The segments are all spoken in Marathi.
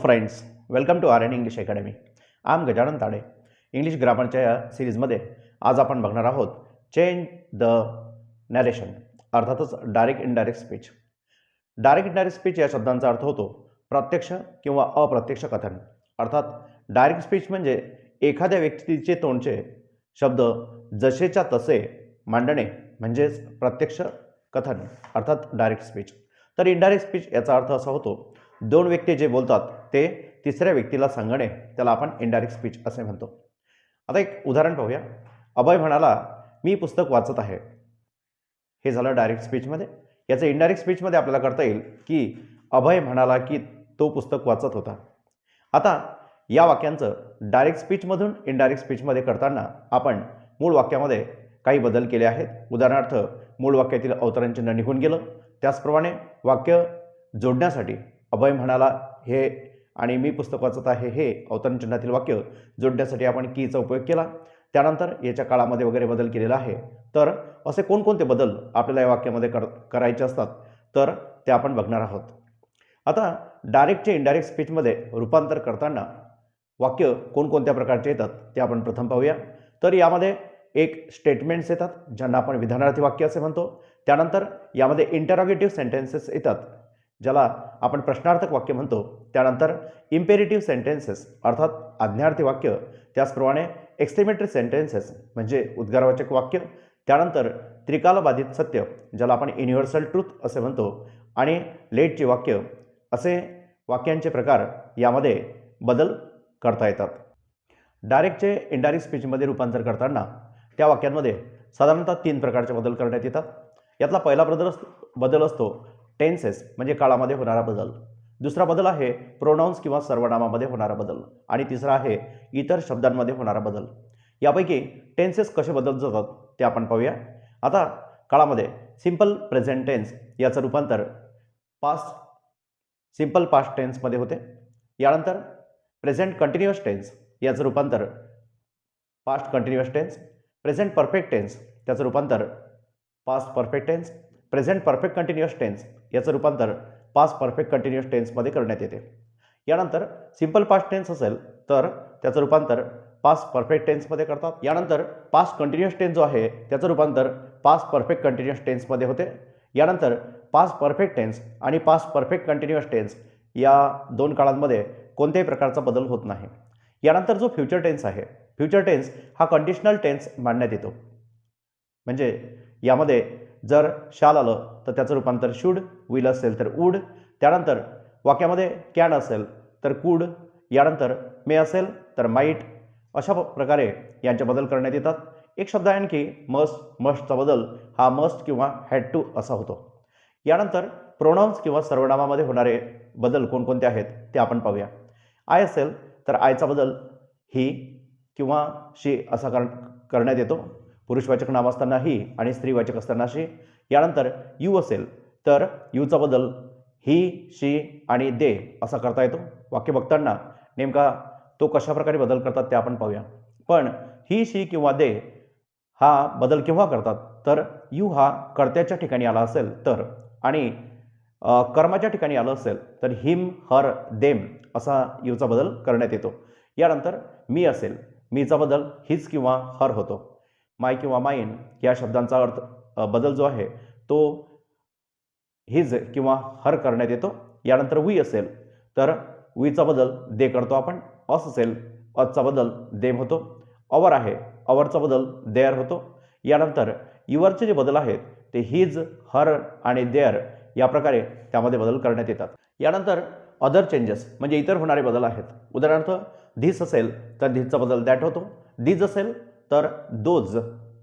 Friends, welcome to RN English academy. I am Gajanan Tade. English ग्रामरच्या या सिरीजमध्ये आज आपण बघणार आहोत चेंज द नॅरेशन, अर्थातच direct indirect speech. Direct indirect speech या शब्दांचा अर्थ होतो प्रत्यक्ष किंवा अप्रत्यक्ष कथन. अर्थात डायरेक्ट स्पीच म्हणजे एखाद्या व्यक्तीचे तोंडचे शब्द जसेच्या तसे मांडणे म्हणजेच प्रत्यक्ष कथन, अर्थात डायरेक्ट स्पीच. तर इनडायरेक्ट स्पीच याचा अर्थ असा होतो दोन व्यक्ती जे बोलतात ते तिसऱ्या व्यक्तीला सांगणे, त्याला आपण इनडायरेक्ट स्पीच असे म्हणतो. आता एक उदाहरण पाहूया. अभय म्हणाला, मी पुस्तक वाचत आहे. हे झालं डायरेक्ट स्पीचमध्ये. याचं इनडायरेक्ट स्पीचमध्ये आपल्याला करता येईल की अभय म्हणाला की तो पुस्तक वाचत होता. आता या वाक्यांचं डायरेक्ट स्पीचमधून इनडायरेक्ट स्पीचमध्ये करताना आपण मूळ वाक्यामध्ये काही बदल केले आहेत. उदाहरणार्थ, मूळ वाक्यातील अवतरणचिन्ह निघून गेलं. त्याचप्रमाणे वाक्य जोडण्यासाठी अभय म्हणाला हे आणि मी पुस्तक वाचत आहे हे अवतरणचिन्हातील वाक्य जोडण्यासाठी आपण कीचा उपयोग केला. त्यानंतर याच्या काळामध्ये वगैरे बदल केलेला आहे. तर असे कोणकोणते बदल आपल्याला या वाक्यामध्ये करायचे असतात तर ते आपण बघणार आहोत. आता डायरेक्टचे इनडायरेक्ट स्पीचमध्ये रूपांतर करताना वाक्य कोणकोणत्या प्रकारचे येतात ते आपण प्रथम पाहूया. तर यामध्ये एक स्टेटमेंट्स येतात ज्यांना आपण विधानार्थी वाक्य असे म्हणतो. त्यानंतर यामध्ये इंटरॉगेटिव्ह सेंटेन्सेस येतात ज्याला आपण प्रश्नार्थक वाक्य म्हणतो. त्यानंतर इम्पेरेटिव्ह सेंटेन्सेस अर्थात आज्ञार्थी वाक्य. त्याचप्रमाणे एक्सक्लेमेटरी सेंटेन्सेस म्हणजे उद्गारवाचक वाक्य. त्यानंतर त्रिकालबाधित सत्य ज्याला आपण युनिव्हर्सल ट्रूथ असे म्हणतो आणि लेटची वाक्य. असे वाक्यांचे प्रकार यामध्ये बदल करता येतात. डायरेक्टचे इनडायरेक्ट स्पीचमध्ये रूपांतर करताना त्या वाक्यांमध्ये साधारणतः 3 प्रकारचे बदल करण्यात येतात. यातला पहिला बदल असतो टेन्सेस म्हणजे काळामध्ये होणारा बदल. दुसरा बदल आहे प्रोनाउन्स किंवा सर्वनामामध्ये होणारा बदल आणि तिसरा आहे इतर शब्दांमध्ये होणारा बदल. यापैकी टेन्सेस कसे बदलत जातात ते आपण पाहूया. आता काळामध्ये सिंपल प्रेझेंट टेन्स याचं रूपांतर सिंपल पास्ट टेन्समध्ये होते. यानंतर प्रेझेंट कंटिन्युअस टेन्स याचं रूपांतर past continuous tense. Present perfect tense त्याचं रूपांतर past perfect tense. Present perfect continuous tense याचं रूपांतर पास्ट परफेक्ट कंटिन्युअस टेन्समध्ये करण्यात येते. यानंतर सिंपल पास्ट टेन्स असेल तर त्याचं रूपांतर पास्ट परफेक्ट टेन्समध्ये करतात. यानंतर पास्ट कंटिन्युअस टेन्स जो आहे त्याचं रूपांतर पास्ट परफेक्ट कंटिन्युअस टेन्समध्ये होते. यानंतर पास्ट परफेक्ट टेन्स आणि पास्ट परफेक्ट कंटिन्युअस टेन्स या दोन काळांमध्ये कोणत्याही प्रकारचा बदल होत नाही. यानंतर जो फ्युचर टेन्स आहे, फ्युचर टेन्स हा कंडिशनल टेन्स मानण्यात येतो. म्हणजे यामध्ये जर शाल आलं तर त्याचं रूपांतर शुड, विल असेल तर वूड. त्यानंतर वाक्यामध्ये कॅन असेल तर कुड. यानंतर मे असेल तर माईट. अशा प्रकारे यांचे बदल करण्यात येतात. एक शब्द आहे आणखी मस्टचा बदल हा मस्ट किंवा हॅड टू असा होतो. यानंतर प्रोनाउन्स किंवा सर्वनामामध्ये होणारे बदल कोणकोणते आहेत ते आपण पाहूया. आय असेल तर आयचा बदल ही किंवा शी असा करण्यात येतो. पुरुषवाचक नाम असताना ही आणि स्त्रीवाचक असताना शी. यानंतर यू असेल तर यूचा बदल ही, शी आणि दे असा करता येतो. वाक्य बघताना नेमका तो कशा प्रकारे बदल करतात ते आपण पाहूया. पण ही, शी किंवा दे हा बदल केव्हा करतात तर यू हा कर्त्याच्या ठिकाणी आला असेल तर, आणि कर्माच्या ठिकाणी आलं असेल तर हिम, हर, देम असा यूचा बदल करण्यात येतो. यानंतर मी असेल, मीचा बदल हिज किंवा हर होतो. माय किंवा माईन या शब्दांचा बदल जो आहे तो हिज किंवा हर करण्यात येतो. यानंतर वी असेल तर वीचा बदल दे करतो आपण. अस असेल अजचा बदल देम होतो. अवर आहे, अवरचा बदल देअर होतो. यानंतर युवरचे जे बदल आहेत ते हिज, हर आणि देअर या प्रकारे त्यामध्ये बदल करण्यात येतात. यानंतर अदर चेंजेस म्हणजे इतर होणारे बदल आहेत. उदाहरणार्थ धिस असेल तर धिसचा बदल दॅट होतो. दीज असेल तर दोज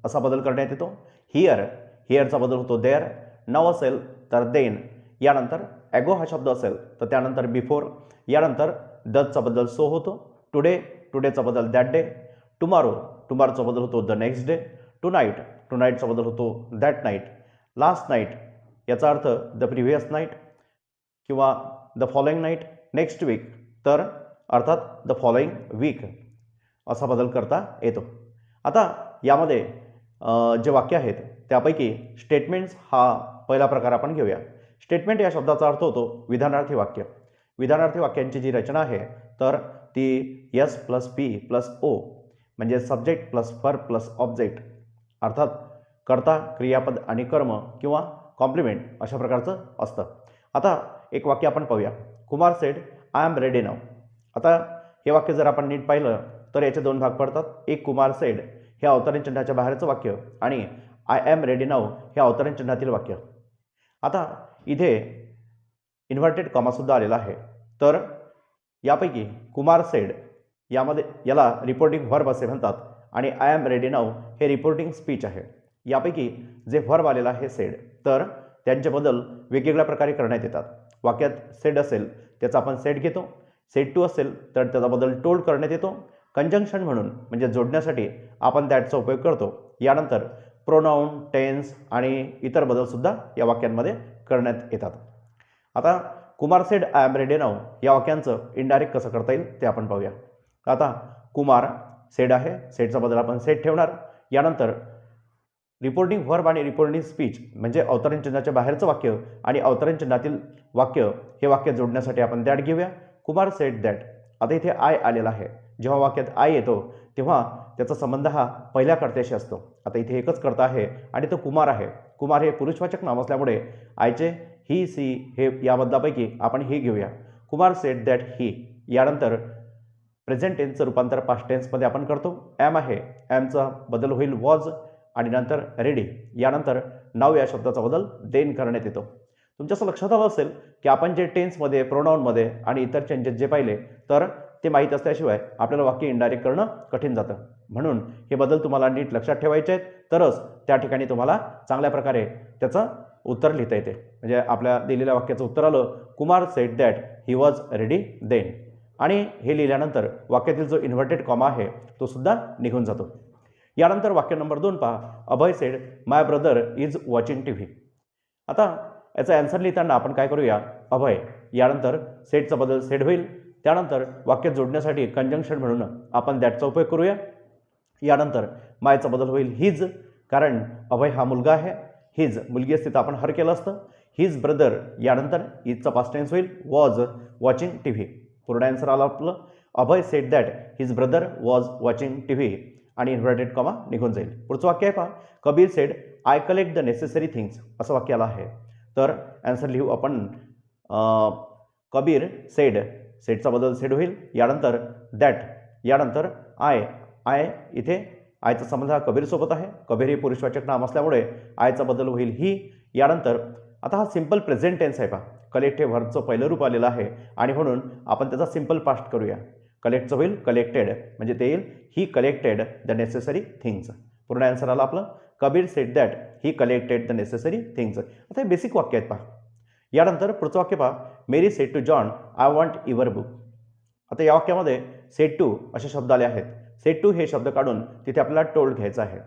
असा बदल करण्यात येतो. हिअरचा बदल होतो देअर. नाव असेल तर देन. यानंतर ॲगो हा शब्द असेल तर त्यानंतर बिफोर. यानंतर दचा बदल सो होतो. टुडेचा बदल दॅट डे. टुमारोचा बदल होतो द नेक्स्ट डे. टुनाईटचा बदल होतो दॅट नाईट. लास्ट नाईट याचा अर्थ द प्रिव्हियस नाईट किंवा the following night. Next week तर अर्थात द फॉलोइंग वीक असा बदल करता येतो. आता यामध्ये जे वाक्य आहेत त्यापैकी स्टेटमेंट्स हा पहिला प्रकार आपण घेऊया. स्टेटमेंट या शब्दाचा अर्थ होतो विधानार्थी वाक्य. विधानार्थी वाक्यांची जी रचना आहे तर ती S plus P plus O म्हणजे subject plus verb plus object अर्थात कर्ता क्रियापद आणि कर्म किंवा कॉम्प्लिमेंट अशा प्रकारचं असतं. आता एक वाक्य आपण पाहूया. Kumar said I am ready now. आता हे वाक्य जर आपण नीट पाहिलं तर याचे दोन भाग पडतात. एक कुमार सेड हे अवतरण चिन्हाच्या बाहेरचं वाक्य आणि आय एम रेडी नाव हे अवतरण चिन्हातील वाक्य. आता इथे इन्व्हर्टेड कॉमासुद्धा आलेला आहे. तर यापैकी कुमार सेड याला रिपोर्टिंग व्हर्ब असे म्हणतात आणि आय एम रेडी नाव हे रिपोर्टिंग स्पीच आहे. यापैकी जे व्हर्ब आलेला आहे सेड तर त्यांचे बदल वेगवेगळ्या प्रकारे करण्यात येतात. वाक्यात सेड असेल त्याचा आपण सेड घेतो. सेड टू असेल तर त्याचा बदल टोल्ड करण्यात येतो. कंजंक्शन म्हणून म्हणजे जोडण्यासाठी आपण दॅटचा उपयोग करतो. यानंतर प्रोनाऊन टेन्स आणि इतर बदलसुद्धा या वाक्यांमध्ये करण्यात येतात. आता Kumar said I am ready now या वाक्यांचं इनडायरेक्ट कसं करता येईल ते आपण पाहूया. आता कुमार सेड आहे, सेडचा बदल आपण सेड ठेवणार. यानंतर रिपोर्टिंग व्हर्ब आणि रिपोर्टिंग स्पीच म्हणजे अवतरण चिन्हाच्या बाहेरचं वाक्य आणि अवतरण चिन्हातील वाक्य हे वाक्य जोडण्यासाठी आपण दॅट घेऊया. Kumar said that. आता इथे आय आलेला आहे. जेव्हा वाक्यात आय येतो तेव्हा त्याचा संबंध हा पहिल्या कर्त्याशी असतो. आता इथे एकच कर्ता आहे आणि तो कुमार आहे. कुमार हे पुरुषवाचक नाव असल्यामुळे आयचे ही सी हे या बदलापैकी आपण ही घेऊया. कुमार सेड दॅट ही. यानंतर प्रेझेंट टेन्सचं रूपांतर पास्ट टेन्समध्ये आपण करतो. ॲम आहे, ॲमचा बदल होईल वॉज आणि नंतर रेडी. यानंतर नाव या शब्दाचा बदल देन करण्यात येतो. तुमच्या असं लक्षात आलं असेल की आपण जे टेन्समध्ये प्रोनाऊनमध्ये आणि इतर चेंजेस जे पाहिले तर ते माहीत असल्याशिवाय आपल्याला वाक्य इनडायरेक्ट करणं कठीण जातं. म्हणून हे बदल तुम्हाला नीट लक्षात ठेवायचे आहेत तरच त्या ठिकाणी तुम्हाला चांगल्या प्रकारे त्याचं उत्तर लिहिता येते. म्हणजे आपल्या दिलेल्या वाक्याचं उत्तर आलं Kumar said that he was ready then. आणि हे लिहिल्यानंतर वाक्यातील जो इन्व्हर्टेड कॉमा आहे तो सुद्धा निघून जातो. यानंतर वाक्य नंबर 2 पहा. Abhay said my brother is watching T V. आता याचा ॲन्सर लिहिताना आपण काय करूया. अभय यानंतर सेडचा बदल सेड होईल. त्यानंतर वाक्य जोडण्यासाठी कंजंक्शन म्हणून आपण दॅटचा उपयोग करूया. यानंतर मायचा बदल होईल हिज कारण अभय हा मुलगा आहे. हिज मुलगी असते तर आपण हर केलं असतं. हिज ब्रदर यानंतर इजचा पास्ट टेन्स होईल वॉज वॉचिंग टी व्ही. पूर्ण ॲन्सर आला आपलं. Abhay said that his brother was watching T V आणि इन्व्हर्टेड कॉमा निघून जाईल. पुढचं वाक्य आहे पहा. Kabir said I collect the necessary things असं वाक्य आलं आहे. तर ॲन्सर लिहू आपण कबीर सेड. सेडचा बदल सेड होईल. यानंतर दॅट यानंतर आय इथे आयचा संबंध हा कबीरसोबत आहे. कबीर हे पुरुषवाचक नाम असल्यामुळे आयचा बदल होईल ही. यानंतर आता हा सिंपल प्रेझेंट टेन्स आहे पहा. कलेक्ट हे व्हर्बचं पहिलं रूप आलेलं आहे आणि म्हणून आपण त्याचा सिंपल पास्ट करूया. कलेक्टचं होईल कलेक्टेड म्हणजे ते येईल ही कलेक्टेड द नेसेसरी थिंग्स. पूर्ण ॲन्सर आला आपलं. Kabir sed that he collected the necessary things. आता हे बेसिक वाक्य आहेत पहा. यानंतर पुढचं वाक्य पहा. Mary said to John I want your book. आता या वाक्यामध्ये सेड टू असे शब्द आले आहेत. सेड टू हे शब्द काढून तिथे आपल्याला टोल्ड घ्यायचं आहे.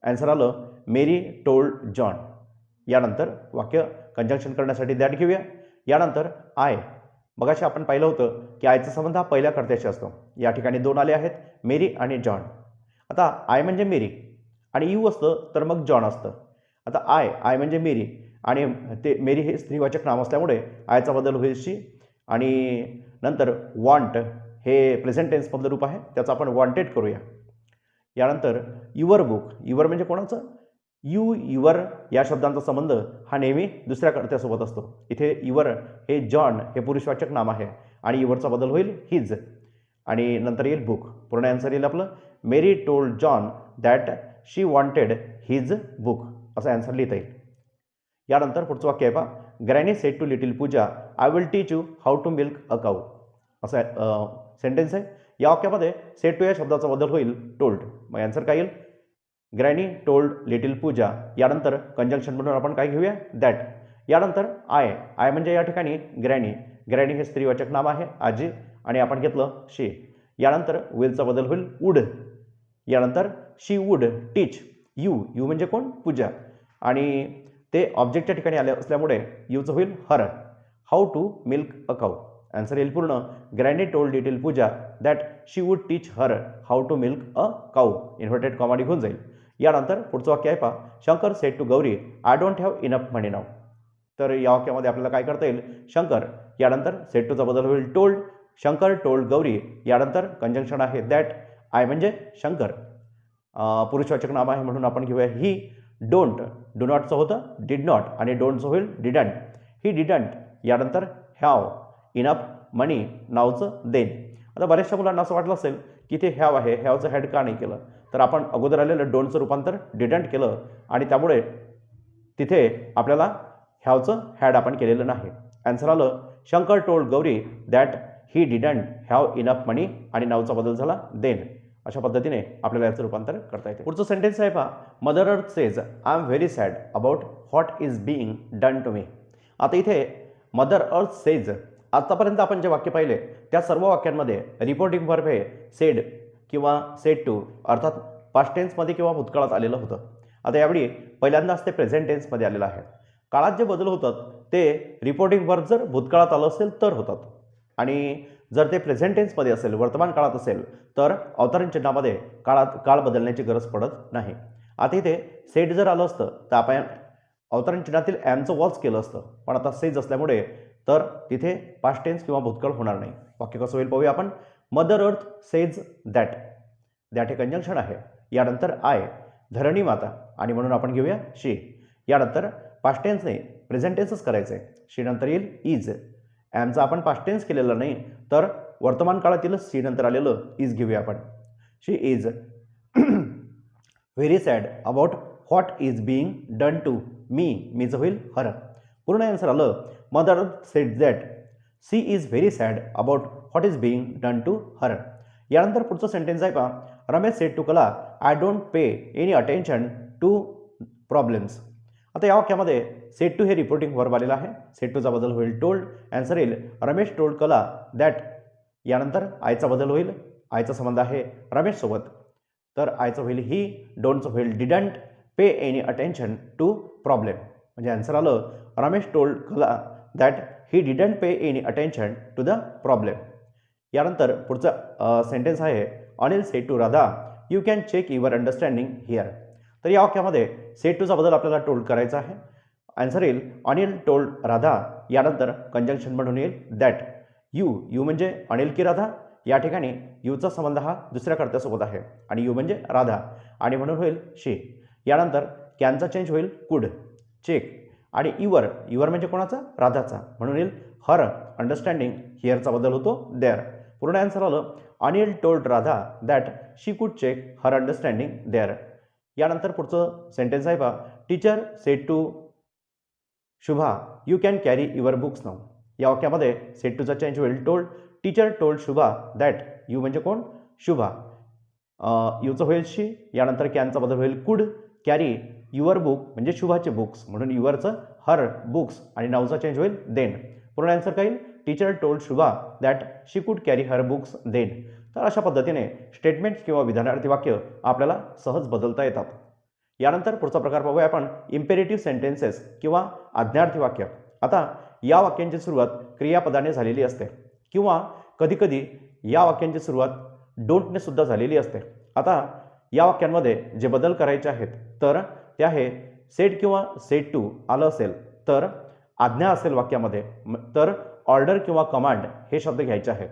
ॲन्सर आलं मेरी टोल्ड जॉन. यानंतर वाक्य कंजंक्शन करण्यासाठी दॅट घेऊया. यानंतर आय. मगाशी आपण पाहिलं होतं की आयचा संबंध हा पहिल्या कर्त्याशी असतो. या ठिकाणी दोन आले आहेत मेरी आणि जॉन. आता आय म्हणजे मेरी आणि यू असतं तर मग जॉन असतं. आता आय म्हणजे मेरी आणि ते मेरी हे स्त्रीवाचक नाम असल्यामुळे आयचा बदल होईल शी आणि नंतर वॉन्ट हे प्रेझेंट टेन्समधलं रूप आहे त्याचं आपण वॉन्टेड करूया. यानंतर युअर बुक. युअर म्हणजे कोणाचं. युअर या शब्दांचा संबंध हा नेहमी दुसऱ्या कर्त्यासोबत असतो. इथे युअर हे जॉन हे पुरुषवाचक नाम आहे आणि युअरचा बदल होईल हिज आणि नंतर येईल बुक. पूर्ण ॲन्सर येईल आपलं Mary told John that she wanted his book असं ॲन्सर लिहिता येईल. यानंतर पुढचं वाक्य आहे पहा. Granny said to little Puja I will teach you how to milk a cow असं सेंटेन्स आहे. या वाक्यामध्ये सेड टू या शब्दाचा बदल होईल टोल्ड. मग ॲन्सर काय येईल ग्रॅनी टोल्ड लिटिल पूजा. यानंतर कंजंक्शन म्हणून आपण काय घेऊया दॅट. यानंतर आय म्हणजे या ठिकाणी ग्रॅनी हे स्त्रीवाचक नाम आहे आजी आणि आपण घेतलं शी. यानंतर विलचा बदल होईल वुड. यानंतर शी वुड टीच यू म्हणजे कोण पूजा आणि ते ऑब्जेक्टच्या ठिकाणी आले असल्यामुळे यूचं होईल her. How to milk a cow. Answer येईल पूर्ण granny told little Puja that she would teach her how to milk a cow. Inverted comma निघून जाईल. यानंतर पुढचं वाक्य आहे पहा. Shankar said to Gauri I don't have enough money now. तर या वाक्यामध्ये आपल्याला काय करता येईल, शंकर यानंतर सेड टूचा बदल होईल टोल्ड, शंकर टोल्ड गौरी यानंतर कंजंक्शन आहे दॅट, आय म्हणजे शंकर, पुरुषवाचक नाम आहे म्हणून आपण घेऊया ही, डोंट, डू नॉटचं होतं डिड नॉट आणि डोंटचं होईल डिडंट, ही डिडंट यानंतर हॅव इनफ मनी, नावचं देन. आता बऱ्याचशा मुलांना असं वाटलं असेल की ते हॅव आहे, हॅवचं हॅड का नाही केलं, तर आपण अगोदर आलेलं डोंटचं रूपांतर डिडंट केलं आणि त्यामुळे तिथे आपल्याला हॅवचं हॅड आपण केलेलं नाही. ॲन्सर आलं Shankar told Gauri that he didn't have enough money आणि नावचा बदल झाला देन. अशा पद्धतीने आपल्याला याचं रूपांतर करता येते. पुढचं सेंटेन्स आहे पहा, mother earth says I am very sad about what is being done to me. आता इथे मदर अर्थ सेज, आतापर्यंत आपण जे वाक्य पाहिले त्या सर्व वाक्यांमध्ये रिपोर्टिंग वर्ब हे सेड किंवा सेड टू अर्थात पास्ट टेन्समध्ये किंवा भूतकाळात आलेलं होतं. आता यावेळी पहिल्यांदाच ते प्रेझेंट टेन्समध्ये आलेलं आहे. काळात जे बदल होतात ते रिपोर्टिंग वर्ब जर भूतकाळात आलं असेल तर होतात आणि जर ते प्रेझेंट टेन्समध्ये असेल, वर्तमान काळात असेल, तर अवतरण चिन्हामध्ये काळ बदलण्याची गरज पडत नाही. आता इथे सेड जर आलं असतं तर आपण अवतरण चिन्हातील ॲमचं वॉच केलं असतं, पण आता सेज असल्यामुळे तर तिथे पास्ट टेन्स किंवा भूतकाळ होणार नाही. वाक्य कसं होईल पाहूया आपण. Mother earth says that, that हे कंजंक्शन आहे, यानंतर आय धरणी माता आणि म्हणून आपण घेऊया शी, यानंतर पास्ट टेन्स नाही प्रेझेंट टेन्सच करायचं आहे, शी नंतर येईल इज, ॲमचा आपण पास्ट टेन्स केलेलं नाही तर वर्तमान काळातील सी नंतर आलेलं इज घेऊया आपण. She is very sad about what is being done to me, मीचं होईल हर. पूर्ण आन्सर आलं mother said that she is very sad about what is being done to her. यानंतर पुढचं सेंटेन्स आहे पहा, Ramesh said to Kala I don't pay any attention to problems. आता या वाक्यामध्ये सेड टू हे रिपोर्टिंग वर्ब आलेलं आहे, सेड टूचा बदल होईल टोल्ड, ॲन्सर येईल रमेश टोल्ड कला दॅट, यानंतर आयचा बदल होईल, आयचा संबंध आहे रमेशसोबत तर आयचं होईल ही, डोंटचं होईल didn't pay any attention to problem, म्हणजे ॲन्सर आलं Ramesh told Kala that he didn't pay any attention to the problem. यानंतर पुढचा सेंटेन्स आहे Anil said to Radha you can check your understanding here. तर या वाक्यामध्ये सेड टूचा बदल आपल्याला टोल्ड करायचा आहे, ॲन्सर येईल अनिल टोल्ड राधा, यानंतर कंजंक्शन म्हणून येईल दॅट, यू म्हणजे अनिल की राधा, या ठिकाणी यूचा संबंध हा दुसऱ्या कर्त्यासोबत आहे आणि यू म्हणजे राधा आणि म्हणून होईल शी, यानंतर कॅनचा चेंज होईल कुड, चेक आणि युअर म्हणजे कोणाचा, राधाचा, म्हणून येईल हर अंडरस्टँडिंग हिअरचा बदल होतो देअर. पूर्ण आन्सर आलं अनिल टोल्ड राधा दॅट शी कुड चेक हर अंडरस्टँडिंग देअर. यानंतर पुढचं सेंटेन्स आहे पहा, teacher said to Shubha you can carry your books now. या वाक्यामध्ये सेड टूचा चेंज होईल told, teacher told Shubha that, you म्हणजे कोण, शुभा, यूचं होईल शी, यानंतर कॅनचा बदल होईल कुड, कॅरी युअर बुक म्हणजे शुभाचे बुक्स म्हणून युअरचं हर बुक्स आणि नावचा चेंज होईल देन. पूर्ण आन्सर काय येईल टीचर टोल्ड शुभा दॅट शी कुड कॅरी हर बुक्स देन. तर अशा पद्धतीने स्टेटमेंट्स किंवा विधानार्थी वाक्य आपल्याला सहज बदलता येतात. यानंतर पुढचा प्रकार पाहूया आपण इम्पेरेटिव्ह सेंटेन्सेस किंवा आज्ञार्थी वाक्य. आता या वाक्यांची सुरुवात क्रियापदाने झालेली असते किंवा कधीकधी या वाक्यांची सुरुवात डोंटने सुद्धा झालेली असते. आता या वाक्यांमध्ये जे बदल करायचे आहेत तर ते आहे सेड किंवा सेड टू आलं असेल तर आज्ञा असेल वाक्यामध्ये तर ऑर्डर किंवा कमांड हे शब्द घ्यायचे आहेत.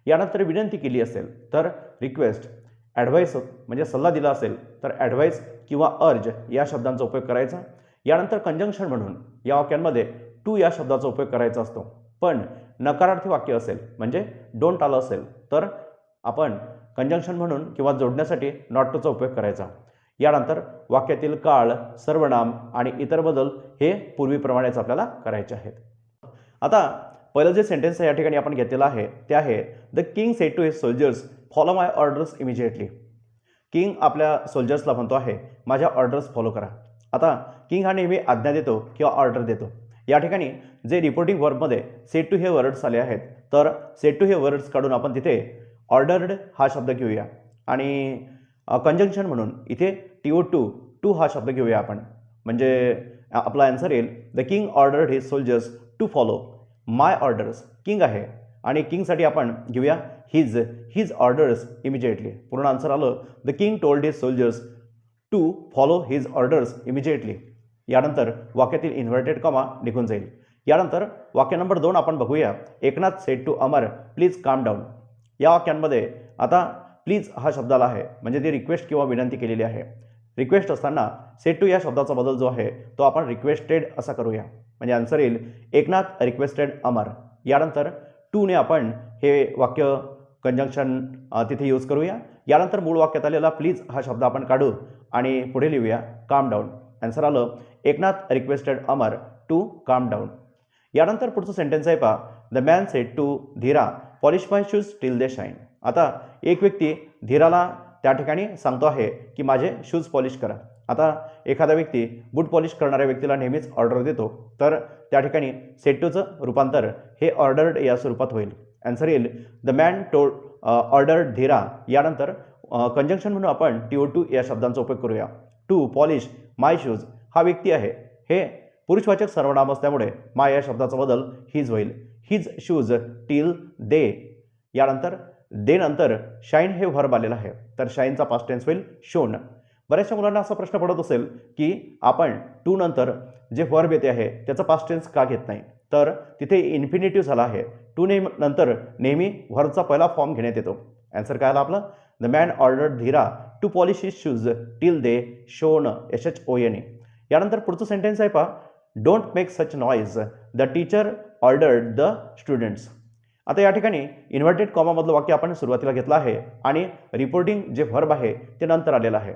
यानंतर विनंती केली असेल तर रिक्वेस्ट, ॲडव्हाइस म्हणजे सल्ला दिला असेल तर ॲडव्हाइस किंवा अर्ज या शब्दांचा उपयोग करायचा. यानंतर कंजंक्शन म्हणून या वाक्यांमध्ये टू या शब्दाचा उपयोग करायचा असतो. पण नकारार्थी वाक्य असेल म्हणजे डोंट आलं असेल तर आपण कंजंक्शन म्हणून किंवा जोडण्यासाठी नॉट टूचा उपयोग करायचा. यानंतर वाक्यातील काळ, सर्वनाम आणि इतर बदल हे पूर्वीप्रमाणेच आपल्याला करायचे आहेत. आता पहिलं जे सेंटेन्स या ठिकाणी आपण घेतलेलं आहे ते आहे the king said to his soldiers follow my orders immediately. King आपल्या सोल्जर्सला म्हणतो आहे माझ्या ऑर्डर्स फॉलो करा. आता किंग हा नेहमी आज्ञा देतो किंवा ऑर्डर देतो. या ठिकाणी जे रिपोर्टिंग वर्बमध्ये सेड टू हे वर्ड्स आले आहेत तर सेड टू हे वर्ड्स काढून आपण तिथे ऑर्डर्ड हा शब्द घेऊया आणि कंजंक्शन म्हणून इथे टू हा शब्द घेऊया आपण, म्हणजे आपला आन्सर येईल the king ordered his soldiers to follow my orders. King आहे आणि किंगसाठी आपण घेऊया हिज ऑर्डर्स इमिजिएटली. पूर्ण आन्सर आलं the king told his soldiers to follow his orders immediately. यानंतर वाक्यातील इन्व्हर्टेड कॉमा निघून जाईल. यानंतर वाक्य नंबर 2 आपण बघूया. Eknath said to Amar please calm down. या वाक्यांमध्ये आता प्लीज हा शब्द आला आहे, म्हणजे ती रिक्वेस्ट किंवा विनंती केलेली आहे. रिक्वेस्ट असताना सेड टू या शब्दाचा बदल जो आहे तो आपण रिक्वेस्टेड असा करूया. म्हणजे आन्सर येईल एकनाथ रिक्वेस्टेड अमर. यानंतर टूने आपण हे वाक्य कंजंक्शन तिथे यूज करूया. यानंतर मूळ वाक्यात आलेला प्लीज हा शब्द आपण काढू आणि पुढे लिहूया काम डाऊन. आन्सर आलं Eknath requested Amar to calm down. यानंतर पुढचं सेंटेन्स आहे पहा. The man said to Dheera polish my shoes till they shine. आता एक व्यक्ती धीराला त्या ठिकाणी सांगतो आहे की माझे शूज पॉलिश करा. आता एखादा व्यक्ती बूट पॉलिश करणाऱ्या व्यक्तीला नेहमीच ऑर्डर देतो, तर त्या ठिकाणी सेड टूचं रूपांतर हे ऑर्डर्ड या स्वरूपात होईल. आन्सर येईल द मॅन टोल्ड ऑर्डर्ड धीरा. यानंतर कंजंक्शन म्हणून आपण TO2 या शब्दांचा उपयोग करूया. टू पॉलिश माय शूज हा व्यक्ती आहे, हे पुरुषवाचक सर्वनाम असल्यामुळे माय या शब्दाचा बदल हिज होईल. हिज शूज टिल दे. यानंतर दे नंतर शाईन हे व्हर्ब आलेलं आहे, तर शाईनचा पास्ट टेन्स होईल शोन. बऱ्याचशा मुलांना असा प्रश्न पडत असेल की आपण टू नंतर जे व्हर्ब येते आहे त्याचा पास्ट टेन्स का घेत नाही, तर तिथे इन्फिनिटिव्ह झाला आहे. टू नंतर नेहमी व्हर्बचा पहिला फॉर्म घेण्यात येतो. आन्सर काय आला आपलं. The man ordered Dheera to polish his shoes till they shone SHONE. यानंतर पुढचं सेंटेन्स आहे पहा. Don't make such noise the teacher ordered the students. आता या ठिकाणी इन्व्हर्टेड कॉमामधलं वाक्य आपण सुरुवातीला घेतलं आहे आणि रिपोर्टिंग जे व्हर्ब आहे ते नंतर आलेलं आहे.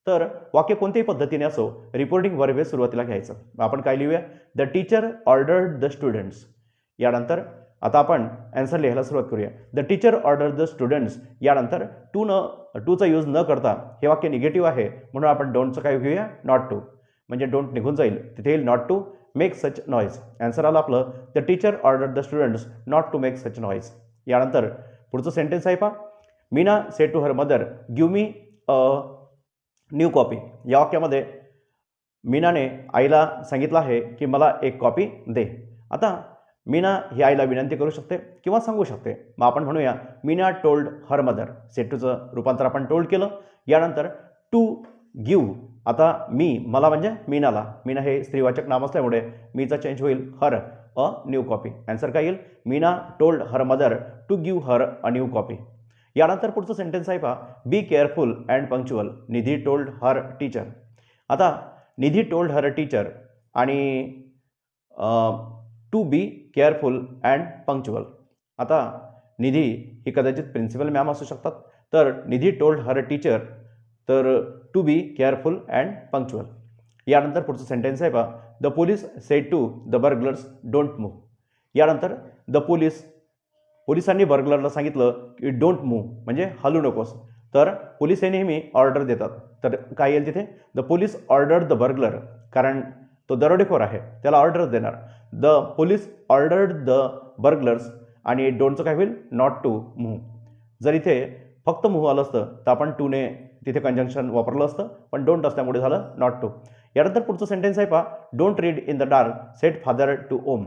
तर वाक्य कोणत्याही पद्धतीने असो, रिपोर्टिंग व्हर्ब हे सुरुवातीला घ्यायचं. आपण काय लिहूया. The teacher ordered the students. यानंतर आता आपण आन्सर लिहायला सुरुवात करूया. The teacher order the students. यानंतर टूचा यूज न करता हे वाक्य निगेटिव्ह आहे म्हणून आपण डोंटचं काय घेऊया नॉट टू. म्हणजे डोंट निघून जाईल, तिथे येईल not to make such noise. Answer आला आपलं the teacher order the students not to make such noise. यानंतर पुढचं सेंटेन्स आहे पहा. Meena said to her mother give me a new copy. या वाक्यामध्ये मीनाने आईला सांगितलं आहे की मला एक कॉपी दे. आता मीना ही आईला विनंती करू शकते किंवा सांगू शकते. मग आपण म्हणूया Meena told her mother. Said टूचं रूपांतर आपण टोल्ड केलं. यानंतर टू गिव्ह. आता मी मला म्हणजे मीनाला, मीना हे स्त्रीवाचक नाम असल्यामुळे मीचा चेंज होईल her a new copy. Answer काय येईल. Meena told her mother to give her a new copy. यानंतर पुढचं सेंटेन्स आहे पहा. Be careful and punctual Nidhi told her teacher. आता निधी टोल्ड हर टीचर आणि to be careful and punctual. आता निधी ही कदाचित प्रिन्सिपल मॅम असू शकतात, तर निधी टोल्ड हर टीचर तर to be careful and punctual. यानंतर पुढचं सेंटेन्स आहे पहा. The police said to the burglars don't move. यानंतर द पोलिसांनी बर्गलरला सांगितलं की डोंट मूव्ह म्हणजे हलू नकोस. तर पोलीस हे नेहमी ऑर्डर देतात, तर काय येईल तिथे. The police ordered the burglar, कारण तो दरोडेखोर आहे त्याला ऑर्डर देणार. The police ordered the burglars आणि डोंटचं काय होईल नॉट टू मूव्ह. जर इथे फक्त मूव्ह आलं असतं तर आपण टूने तिथे कंजंक्शन वापरलं असतं, पण डोंट असल्यामुळे झालं नॉट टू. यानंतर पुढचं सेंटेन्स आहे पहा. Don't read in the dark said father to Om.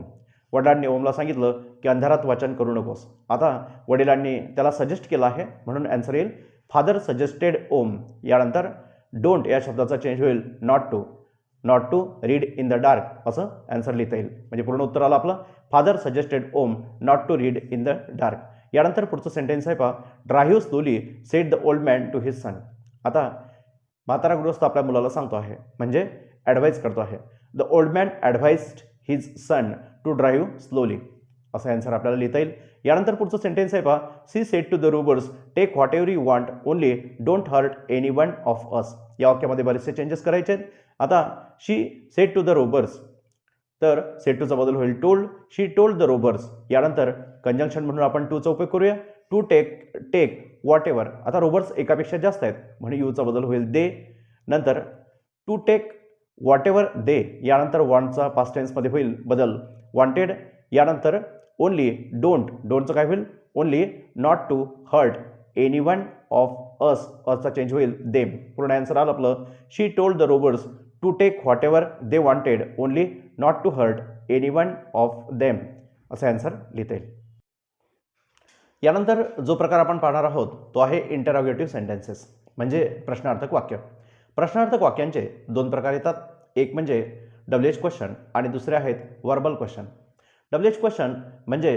वडिलांनी ओमला सांगितलं की अंधारात वाचन करू नकोस. आता वडिलांनी त्याला सजेस्ट केलं आहे म्हणून आन्सर येईल फादर सजेस्टेड ओम. यानंतर डोंट या शब्दाचा चेंज होईल not to read in the dark असं आन्सर लिहिता येईल. म्हणजे पूर्ण उत्तर आलं आपलं father suggested Om not to read in the dark. यानंतर पुढचं सेंटेन्स आहे पहा. Drive slowly said the old man to his son. आता म्हातारा गृहस्थ आपल्या मुलाला सांगतो आहे म्हणजे ॲडवाईज करतो आहे. The old man advised his son to drive slowly असं आन्सर आपल्याला लिहिता येईल. यानंतर पुढचं सेंटेन्स आहे पहा. She said to the robbers take whatever you want only don't hurt any one of us. या वाक्यामध्ये बरेचसे चेंजेस करायचे आहेत. आता she said to the robbers, तर सेड टूचा बदल होईल told. She told the robbers. यानंतर कंजंक्शन म्हणून आपण टूचा उपयोग करूया. To take whatever. आता रोबर्स एकापेक्षा जास्त आहेत म्हणून यूचा बदल होईल दे. नंतर to take whatever they. यानंतर वॉन्टचा पास्ट टेन्समध्ये होईल बदल वॉन्टेड. यानंतर ओनली डोंटचं काय होईल only. Not to hurt any one of us, असचा चेंज होईल देम. पूर्ण आन्सर आलं आपलं. She told the robbers to take whatever they wanted only not to hurt any one of them असं आन्सर लिहिता येईल. यानंतर जो प्रकार आपण पाहणार आहोत तो आहे इंटरॉगेटिव्ह सेंटेन्सेस म्हणजे प्रश्नार्थक वाक्य. प्रश्नार्थक वाक्यांचे दोन प्रकार येतात. एक म्हणजे WH क्वेश्चन आणि दुसरे आहेत वर्बल क्वेश्चन. WH क्वेश्चन म्हणजे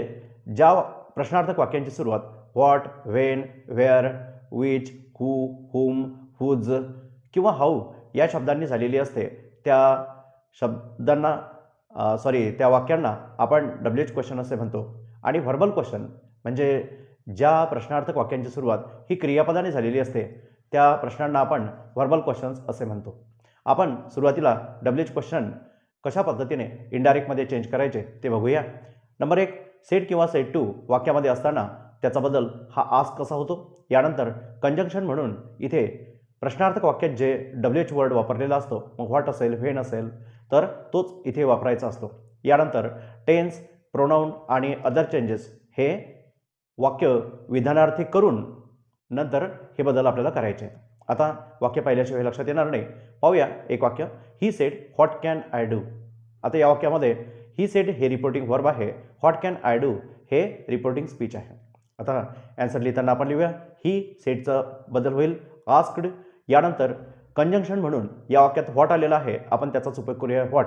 ज्या प्रश्नार्थक वाक्यांची सुरुवात what, when, where, which, who, whom, whose किंवा हाऊ या शब्दांनी झालेली असते त्या शब्दांना त्या वाक्यांना आपण WH क्वेश्चन असे म्हणतो. आणि व्हर्बल क्वेश्चन म्हणजे ज्या प्रश्नार्थक वाक्यांची सुरुवात ही क्रियापदाने झालेली असते त्या प्रश्नांना आपण व्हर्बल क्वेश्चन्स असे म्हणतो. आपण सुरुवातीला WH क्वेश्चन कशा पद्धतीने इनडायरेक्टमध्ये चेंज करायचे ते बघूया. नंबर 1, सेट किंवा सेट टू वाक्यामध्ये असताना त्याचा बदल हा आस्क कसा होतो. यानंतर कंजंक्शन म्हणून इथे प्रश्नार्थक वाक्यात जे WH वर्ड वापरलेला असतो, मग व्हॉट असेल, व्हेन असेल तर तोच इथे वापरायचा असतो. यानंतर टेन्स, प्रोनाऊन आणि अदर चेंजेस हे वाक्य विधानार्थी करून नंतर हे बदल आपल्याला करायचे. आता वाक्य पाहिल्याशिवाय लक्षात येणार नाही. पाहूया एक वाक्य. He said what can I do. आता या वाक्यामध्ये ही सेड हे रिपोर्टिंग वर्ब आहे, व्हॉट कॅन आय डू हे रिपोर्टिंग स्पीच आहे. आता ॲन्सर लिहिताना आपण लिहूया ही सेडचा बदल होईल आस्क्ड. यानंतर कंजंक्शन म्हणून या वाक्यात व्हॉट आलेला आहे, आपण त्याचाच उपयोग करूया व्हॉट.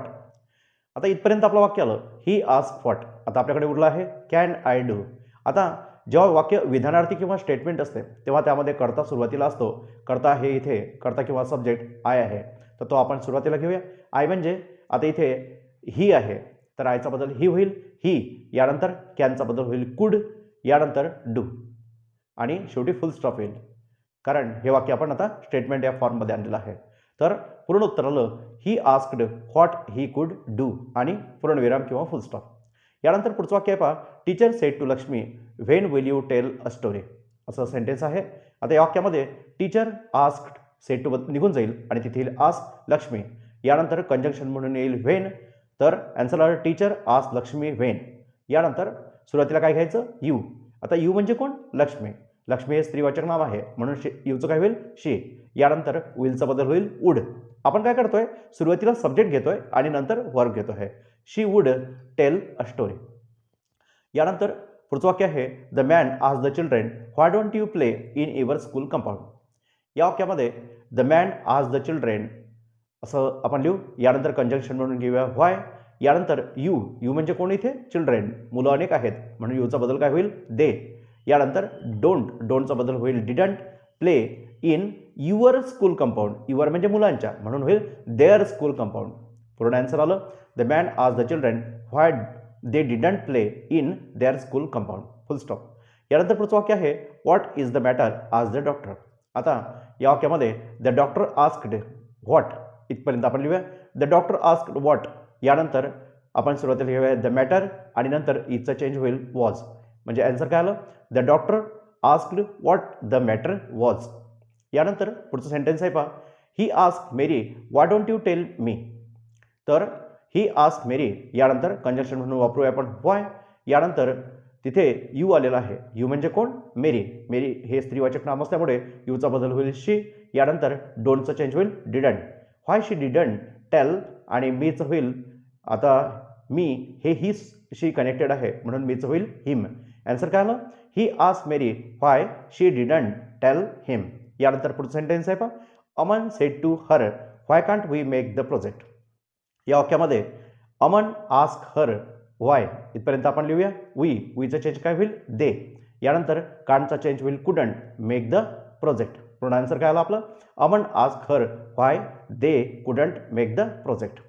आता इथपर्यंत आपलं वाक्य आलं ही आस्क व्हॉट. आता आपल्याकडे उरलं आहे कॅन आय डू. आता जेव्हा वाक्य विधानार्थी किंवा स्टेटमेंट असते तेव्हा त्यामध्ये कर्ता सुरुवातीला असतो. कर्ता हे इथे कर्ता किंवा सब्जेक्ट आय आहे, तर तो आपण सुरुवातीला घेऊया. आय म्हणजे आता इथे ही आहे तर आयचा बदल ही होईल ही. यानंतर कॅनचा बदल होईल कुड. यानंतर डू आणि शेवटी फुल स्टॉप होईल, कारण हे वाक्य आपण आता स्टेटमेंट या फॉर्ममध्ये आणलेलं आहे. तर पूर्ण उत्तर आलं he asked what he could do आणि पूर्णविराम किंवा फुल स्टॉप. यानंतर पुढचं वाक्य आहे पहा. Teacher said to Lakshmi when will you tell a story. असं सेंटेन्स आहे. आता या वाक्यामध्ये टीचर आस्क्ड सेड टू निघून जाईल आणि तिथे येईल आस्क लक्ष्मी. यानंतर कंजंक्शन म्हणून येईल व्हेन. तर आन्सर आलं टीचर आस्क लक्ष्मी व्हेन. यानंतर सुरुवातीला काय घ्यायचं यू. आता यू म्हणजे कोण? लक्ष्मी. लक्ष्मी हे स्त्रीवाचक नाव आहे म्हणून यूचं काय होईल शी. यानंतर विलचा बदल होईल वुड. आपण काय करतोय सुरुवातीला सब्जेक्ट घेतोय आणि नंतर वर्ब घेतोय. She would tell a story. यानंतर पुढचं वाक्य आहे the man asked the children why don't you play in your school compound. या वाक्यामध्ये the man asked the children असं आपण लिहू. यानंतर कंजंक्शन म्हणून घेऊया व्हाय. यानंतर यू. यू म्हणजे कोण इथे? चिल्ड्रेन. मुलं अनेक आहेत म्हणून यूचा बदल काय होईल दे. यानंतर डोंट. डोंटचा बदल होईल didn't. Play in your school compound. Your म्हणजे मुलांच्या म्हणून होईल देअर स्कूल कंपाऊंड. पूर्ण आन्सर आलं the man asked the children why they didn't play in their school compound. Full stop. यानंतर पुढचं वाक्य आहे what is the matter asked the doctor. आता या वाक्यामध्ये द डॉक्टर आस्क्ड व्हॉट इथपर्यंत आपण लिहूया. The doctor asked what. यानंतर आपण सुरुवातीला घेऊया द मॅटर आणि नंतर इथचा चेंज होईल वॉज. म्हणजे आन्सर काय आलं the doctor asked what the matter was. यानंतर पुढचं सेंटेन्स आहे पहा he asked Mary why don't you tell me. तर ही आस्क्ड मेरी. यानंतर कंजंक्शन म्हणून वापरूया आपण व्हाय. यानंतर तिथे यू आलेला आहे. यू म्हणजे कोण? मेरी. मेरी हे स्त्रीवाचक नाम असल्यामुळे यूचा बदल होईल शी. यानंतर डोंटचा चेंज होईल didn't. Why she didn't tell आणि मीचं होईल आता मी हे ही शी कनेक्टेड आहे म्हणून मीचं होईल हिम. आन्सर काय आलं he asked Mary why she didn't tell him. यानंतर पुढचं सेंटेन्स आहे पहा Aman said to her why can't we make the project. या वाक्यामध्ये अमन आस्क हर व्हाय इथपर्यंत आपण लिहूया वीचं चेंज काय होईल दे. यानंतर कांटचा चेंज होईल कुडंट मेक द प्रोजेक्ट. पूर्ण आन्सर काय आलं आपलं Aman ask her why they couldn't make the project.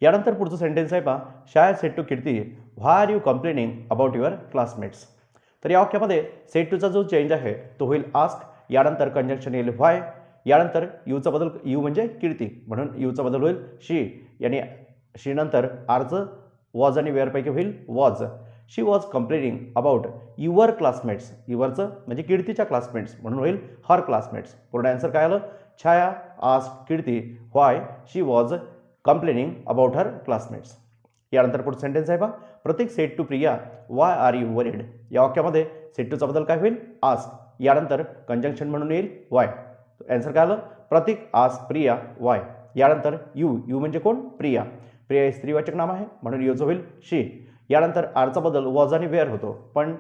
यानंतर पुढचं सेंटेन्स आहे पहा शाळेत said to Kirti why are you complaining about your classmates. तर या वाक्यामध्ये सेड टूचा जो चेंज आहे तो होईल आस्क. यानंतर कंजंक्शन येईल व्हाय. यानंतर यूचा बदल यू म्हणजे कीर्ती म्हणून यूचा बदल होईल शी. यानी शी नंतर आरचं वॉज आणि वेअरपैकी होईल was. She was complaining about your classmates. युअरचं म्हणजे कीर्तीच्या क्लासमेट्स म्हणून होईल हर क्लासमेट्स. पूर्ण आन्सर काय आलं Chhaya asked Kirti why she was complaining about her classmates. यानंतर पुढचं सेंटेन्स आहे पहा Pratik said to Priya why are you worried. या वाक्यामध्ये सेड टूचा बदल काय होईल आस्क. यानंतर कंजंक्शन म्हणून येईल वाय. आन्सर काय आलं प्रतीक आस्क प्रिया वाय. यानंतर यू म्हणजे कोण? प्रिया. प्रिया हे स्त्रीवाचक नाम आहे म्हणून यूचं होईल शी. यानंतर आरचा बदल वॉज आणि वेअर होतो पण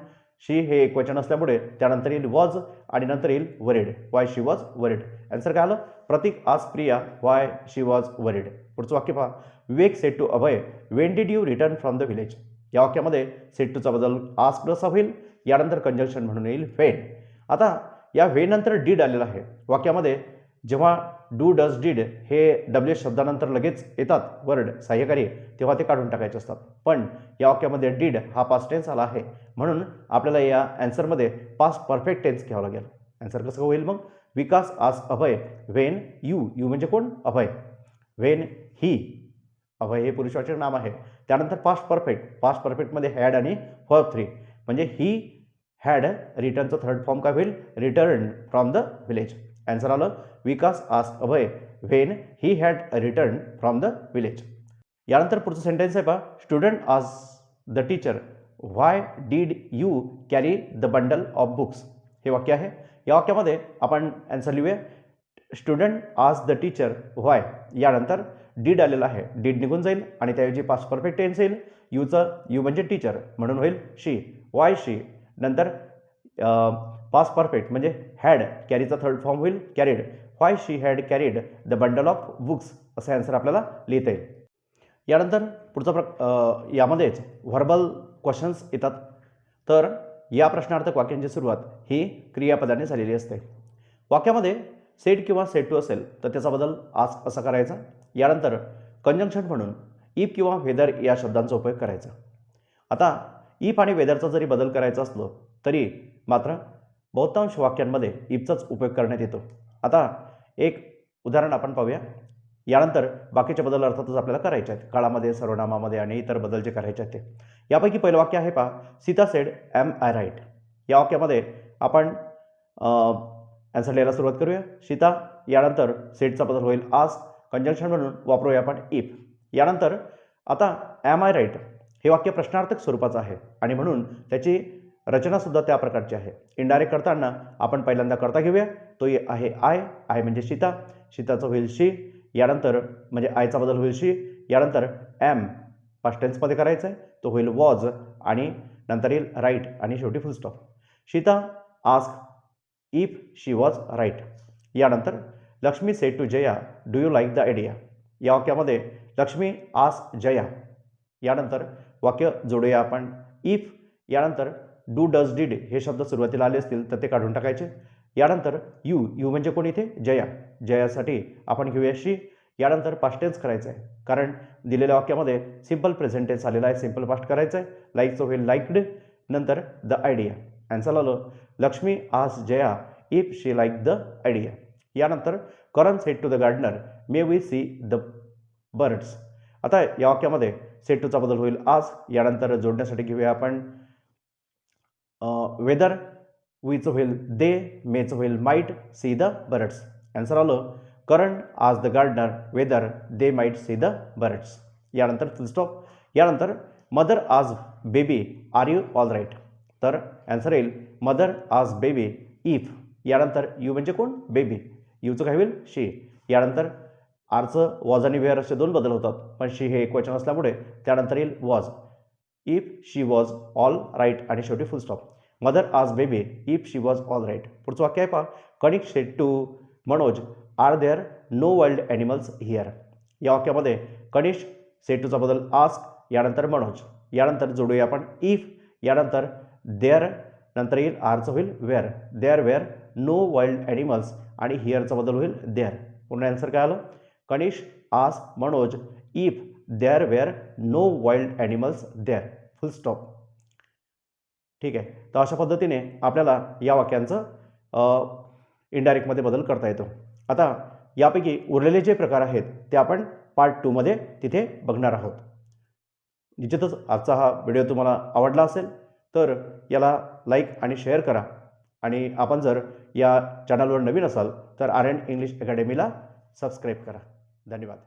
शी हे एकवचन असल्यामुळे त्यानंतर येईल वॉज आणि नंतर येईल worried why she was worried. Answer काय आलं प्रतीक आज Priya why she was worried. पुढचं वाक्य पहा. Vivek said to Abhay when did you return from the village. या वाक्यामध्ये सेड टूचा बदल आस्क्ड असा होईल. यानंतर कंजंक्शन म्हणून येईल व्हेन. आता या व्हेन नंतर डीड आलेला आहे. वाक्यामध्ये जेव्हा डू डज डीड हे डब्ल्यू शब्दानंतर लगेच येतात वर्ड सहाय्यकारी, तेव्हा ते काढून टाकायचे असतात. पण या वाक्यामध्ये डीड हा पास्ट टेन्स आला आहे, म्हणून आपल्याला या ॲन्सरमध्ये पास्ट परफेक्ट टेन्स घ्यावं लागेल. ॲन्सर कसं होईल मग. विकास आज अभय व्हेन यू. यू म्हणजे कोण? अभय. व्हेन ही. अभय हे पुरुषवाचक नाम आहे. त्यानंतर पास्ट परफेक्ट. पास्ट परफेक्टमध्ये हॅड आणि वर्ब 3 म्हणजे ही हॅड. रिटर्नचं थर्ड फॉर्म काय होईल? Return from the village. Answer आलं Vikas asked Abhay when he had return from the village. यानंतर पुढचं सेंटेन्स आहे पहा. Student asked the teacher why did you carry the bundle of books. हे वाक्य आहे. या वाक्यामध्ये आपण ॲन्सर लिहूया. Student asked the teacher why. यानंतर डीड आलेला आहे. डीड निघून जाईल आणि त्याऐवजी पास्ट परफेक्ट टेन्स येईल. यू म्हणजे टीचर म्हणून होईल शी. Why she. नंतर पास्ट परफेक्ट म्हणजे हॅड. कॅरीचा थर्ड फॉर्म होईल carried. Why she had carried the bundle of books असं ॲन्सर आपल्याला लिहिता येईल. यानंतर पुढचा यामध्येच व्हर्बल क्वेश्चन्स येतात. तर या प्रश्नार्थक वाक्यांची सुरुवात ही क्रियापदाने झालेली असते. वाक्यामध्ये सेड किंवा सेड टू असेल तर त्याचा बदल आस्क असा करायचा. यानंतर कंजंक्शन म्हणून इफ किंवा वेदर या शब्दांचा उपयोग करायचा. आता इफ आणि वेदरचा जरी बदल करायचा असलो तरी मात्र बहुतांश वाक्यांमध्ये इफचाच उपयोग करण्यात येतो. आता एक उदाहरण आपण पाहूया. यानंतर बाकीचे बदल अर्थातच आपल्याला करायचे आहेत. काळामध्ये, सर्वनामामध्ये आणि इतर बदल जे करायचे आहेत ते. यापैकी पहिलं वाक्य आहे पहा. Sita said am I right. या वाक्यामध्ये आपण ॲन्सर लिहायला सुरुवात करूया. सीता. यानंतर सेडचा बदल होईल आज. कंजंक्शन म्हणून वापरूया आपण इफ. यानंतर आता ॲम आय राईट हे वाक्य प्रश्नार्थक स्वरूपाचं आहे आणि म्हणून त्याची रचनासुद्धा त्या प्रकारची आहे. इनडायरेक्ट करताना आपण पहिल्यांदा करता घेऊया. तो आहे आय. आय म्हणजे सीता. सीताचं होईल शी. यानंतर म्हणजे आयचा बदल होईल शी. यानंतर ॲम पास्ट टेन्समध्ये करायचं आहे, तो होईल वॉज आणि नंतर येईल राईट आणि शेवटी full stop. Sita ask if she was right. यानंतर Lakshmi said to Jaya do you like the idea. या वाक्यामध्ये लक्ष्मी आस्क जया. यानंतर वाक्य जोडूया आपण इफ. यानंतर डू डज डीड हे शब्द सुरुवातीला आले असतील तर ते काढून टाकायचे. यानंतर यू म्हणजे कोण इथे? जया. जयासाठी आपण घेऊया शी. यानंतर पास्ट टेन्स करायचं आहे कारण दिलेल्या वाक्यामध्ये सिंपल प्रेझेंट टेन्स आलेला आहे. सिंपल पास्ट करायचं आहे. लाईकचं होईल लाईक्ड. नंतर द आयडिया. ॲन्सर आलं Lakshmi asked Jaya if she like the idea. यानंतर Karan said to the gardener may we see the birds. आता या वाक्यामध्ये सेड टूचा बदल होईल आज. यानंतर जोडण्यासाठी घेऊया आपण वेदर. वीचं होईल दे. मेचं होईल might see the birds. Answer आलं करण आज the gardener whether they might see the birds. यानंतर फुल स्टॉप. यानंतर मदर आज baby are you all right. तर ॲन्सर येईल मदर आज बेबी इफ. यानंतर यू म्हणजे कोण? बेबी. यूचं काय होईल? शी. यानंतर आरचं वॉज आणि वेअर असे दोन बदल होतात, पण शी हे एक वचन असल्यामुळे त्यानंतर येईल was. If she was all right आणि शेवटी फुल स्टॉप. मदर आज baby if she was all right. पुढचं वाक्य आहे पहा. Kanik said to Manoj are there no wild animals here. या वाक्यामध्ये कनिष्क सेड टूचा बदल आस्क. यानंतर मनोज. यानंतर जोडूया आपण इफ. यानंतर देअर. नंतर येईल आरचं होईल were. There were no wild animals आणि हिअरचा बदल होईल देअर. पुन्हा ॲन्सर काय आलं? Kanishk ask Manoj if there were no wild animals there. Full stop. ठीक आहे. तर अशा पद्धतीने आपल्याला या वाक्यांचं इनडायरेक्टमध्ये बदल करता येतो. आता यापैकी उरलेले जे प्रकार आहेत ते आपण पार्ट 2 मध्ये तिथे बघणार आहोत. निश्चितच आजचा हा व्हिडिओ तुम्हाला आवडला असेल तर याला लाईक आणि शेअर करा आणि आपण जर या चॅनलवर नवीन असाल तर RN इंग्लिश अकॅडमीला सबस्क्राईब करा. धन्यवाद.